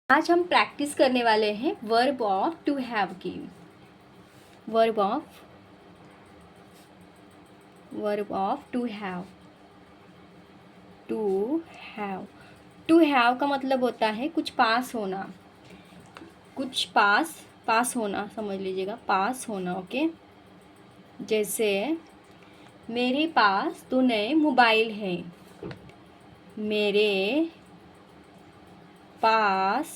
आज हम प्रैक्टिस करने वाले हैं वर्ब ऑफ टू हैव की। Verb of to have. To have का मतलब होता है कुछ पास होना, कुछ पास होना, समझ लीजिएगा, पास होना। ओके, जैसे मेरे पास 2 नए मोबाइल हैं। मेरे पास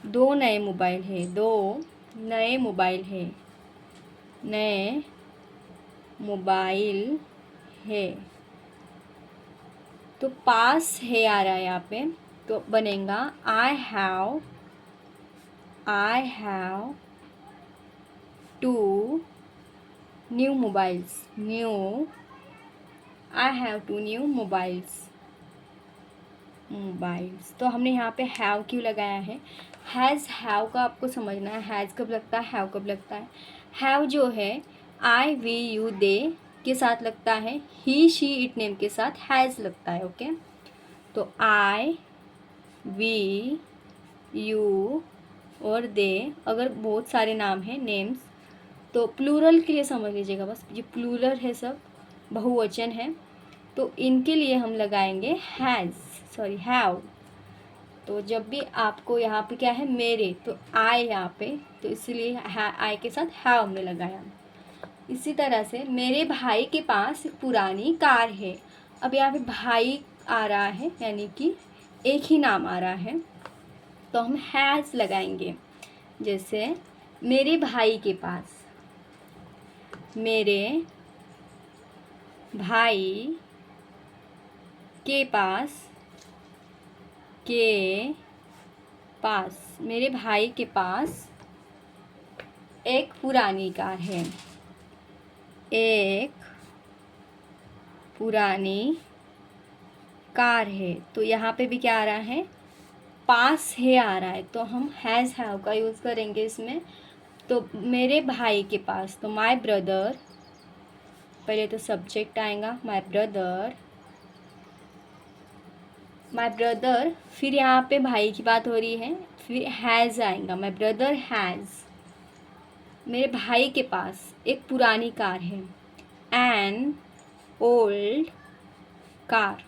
2 नए मोबाइल है। 2 नए मोबाइल है। नए मोबाइल है। तो पास है आ रहा है यहाँ पे, तो बनेगा I have 2 new mobiles. I have 2 new mobiles. तो हमने यहाँ पे हैव क्यों लगाया है? हैव का आपको समझना है। हैज़ कब लगता है, हैव कब लगता है? हैव जो है आई वी यू दे के साथ लगता है, ही शी इट नेम के साथ हैज़ लगता है। ओके, तो आई वी यू और दे अगर बहुत सारे नाम हैं, नेम्स, तो प्लूरल के लिए समझ लीजिएगा, बस ये प्लूरल है, सब बहुवचन है, तो इनके लिए हम लगाएंगे हैव। तो जब भी आपको यहाँ पे क्या है, मेरे, तो आई यहाँ पे, तो इसलिए आई के साथ हैव हमने लगाया। इसी तरह से मेरे भाई के पास एक पुरानी कार है। अब यहाँ पे भाई आ रहा है, यानी कि एक ही नाम आ रहा है, तो हम हैज़ लगाएंगे। जैसे मेरे भाई के पास, मेरे भाई के पास, मेरे भाई के पास एक पुरानी कार है। एक पुरानी कार है, तो यहाँ पे भी क्या आ रहा है, पास है आ रहा है, तो हम हैज़ हैव का यूज़ करेंगे इसमें। तो मेरे भाई के पास, तो माय ब्रदर, पहले तो सब्जेक्ट आएगा माय ब्रदर, फिर यहाँ पे भाई की बात हो रही है, फिर हैज़ आएगा, माय ब्रदर हैज़। मेरे भाई के पास एक पुरानी कार है, N old car.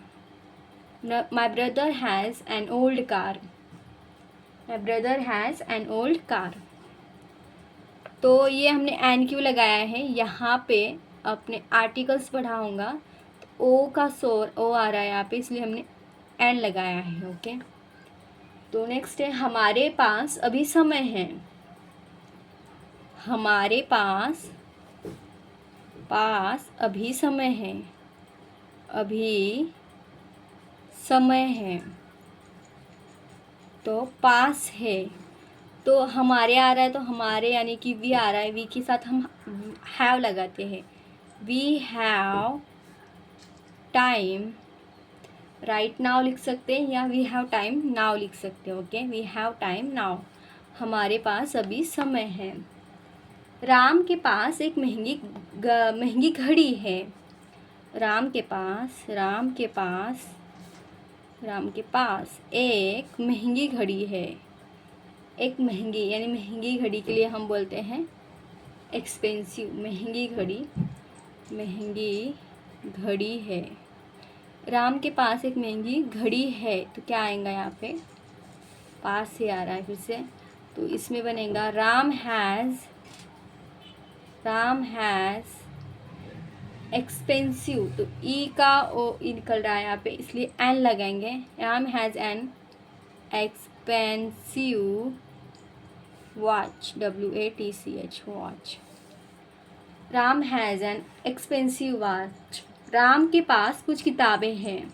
My brother has an old car. My brother has an old car. तो ये हमने एन क्यों लगाया है, यहाँ पे अपने आर्टिकल्स पढ़ा होगा, तो ओ का शोर ओ आ रहा है यहाँ पे, इसलिए हमने एन लगाया है। ओके, तो नेक्स्ट है हमारे पास अभी समय है। हमारे पास अभी समय है। अभी समय है, तो पास है, तो हमारे आ रहा है, तो हमारे यानी कि वी आ रहा है, वी के साथ हम हैव लगाते हैं। We have time right now लिख सकते हैं, या वी हैव टाइम नाउ लिख सकते हैं। Okay, we have time now, हमारे पास अभी समय है। राम के पास एक महंगी घड़ी है। राम के पास एक महंगी घड़ी है। एक महंगी यानी महंगी घड़ी के लिए हम बोलते हैं एक्सपेंसिव। महंगी घड़ी है। राम के पास एक महंगी घड़ी है, तो क्या आएगा यहाँ पे, पास से आ रहा है फिर से, तो इसमें बनेगा राम हैज़ एक्सपेंसिव, तो ई का ओ ई निकल रहा है यहाँ पे, इसलिए एन लगाएंगे। Ram has an expensive watch, WATCH watch. Ram has an expensive watch. Ram के पास कुछ किताबें हैं।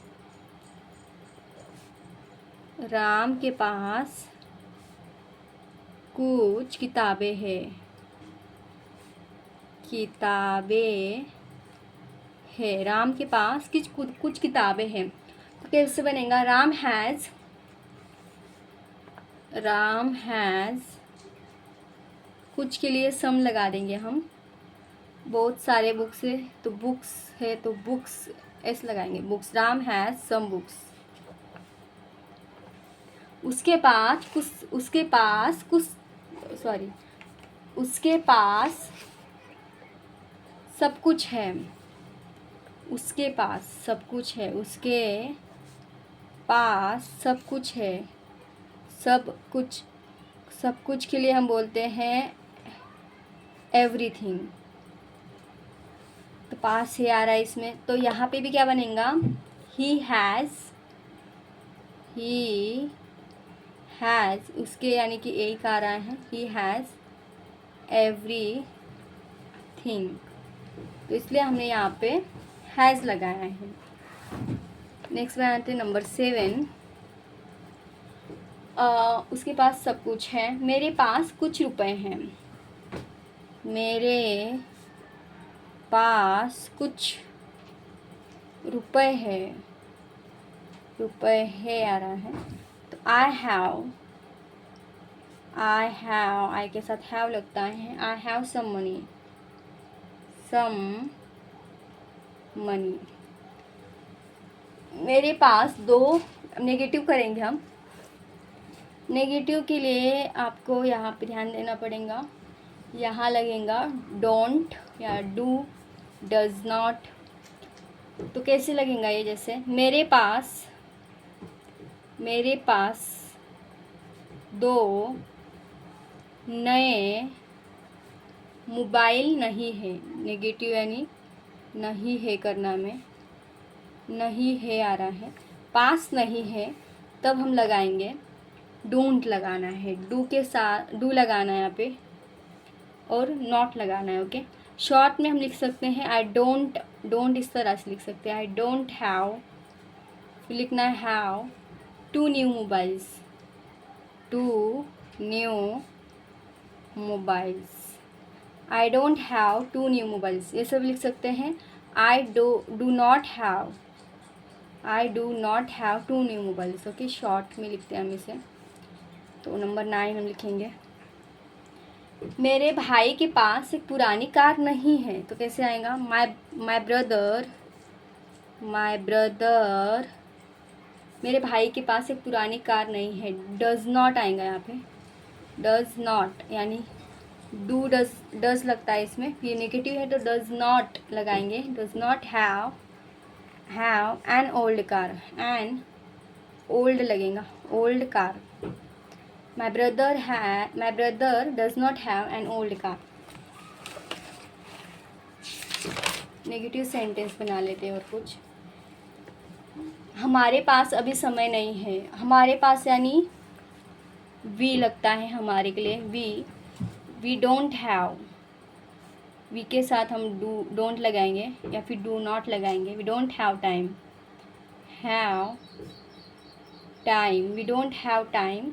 राम के पास कुछ किताबें हैं। राम के पास कुछ किताबें हैं, तो कैसे बनेगा, राम हैज़ कुछ के लिए सम लगा देंगे हम। बहुत सारे बुक्स है, तो बुक्स ऐसे लगाएंगे, books. Ram has some books. उसके पास सब कुछ है। उसके पास सब कुछ है। उसके पास सब कुछ है। सब कुछ के लिए हम बोलते हैं एवरीथिंग। तो पास से आ रहा है इसमें, तो यहाँ पे भी क्या बनेगा, ही हैज़ उसके यानी कि एक आ रहा है, ही हैज़ एवरीथिंग। तो इसलिए हमने यहाँ पे हैज़ लगाया है। नेक्स्ट बनाते हैं नंबर 7। उसके पास सब कुछ है। मेरे पास कुछ रुपए हैं। मेरे पास कुछ रुपए है। रुपए है आ रहा है, तो आई हैव आई के साथ हैव लगता है। I have some money. मेरे पास दो, नेगेटिव करेंगे हम। नेगेटिव के लिए आपको यहाँ पे ध्यान देना पड़ेगा। यहाँ लगेगा डोंट या डू, डज नॉट। तो कैसे लगेगा ये, जैसे मेरे पास दो नए मोबाइल नहीं है। नेगेटिव यानी नहीं है करना में, नहीं है आ रहा है, पास नहीं है, तब हम लगाएंगे डोंट लगाना है। डू के साथ डू लगाना है यहाँ पे और नॉट लगाना है। ओके, शॉर्ट में हम लिख सकते हैं आई डोंट इस तरह से लिख सकते हैं, आई डोंट हैव। फिर लिखना है have two new mobiles. I don't have two new mobiles, ये सब लिख सकते हैं। I do not have two new mobiles. Okay, short में लिखते हैं हम इसे। तो नंबर 9 हम लिखेंगे, मेरे भाई के पास एक पुरानी कार नहीं है। तो कैसे आएगा, माई ब्रदर मेरे भाई के पास एक पुरानी कार नहीं है। डज नॉट आएगा यहाँ पे, डज नॉट यानी डू डज लगता है इसमें, ये नेगेटिव है तो डज नॉट लगाएंगे। Does not have an old car, an old लगेगा, old car. My brother does not have an old car. Negative sentence बना लेते हैं और कुछ। हमारे पास अभी समय नहीं है। हमारे पास यानी वी लगता है हमारे के लिए, वी डोंट हैव। वी के साथ हम डोंट लगाएंगे या फिर डू नॉट लगाएंगे। We don't have time, we don't have time.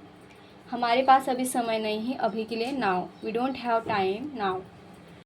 हमारे पास अभी समय नहीं है, अभी के लिए now. We don't have time now.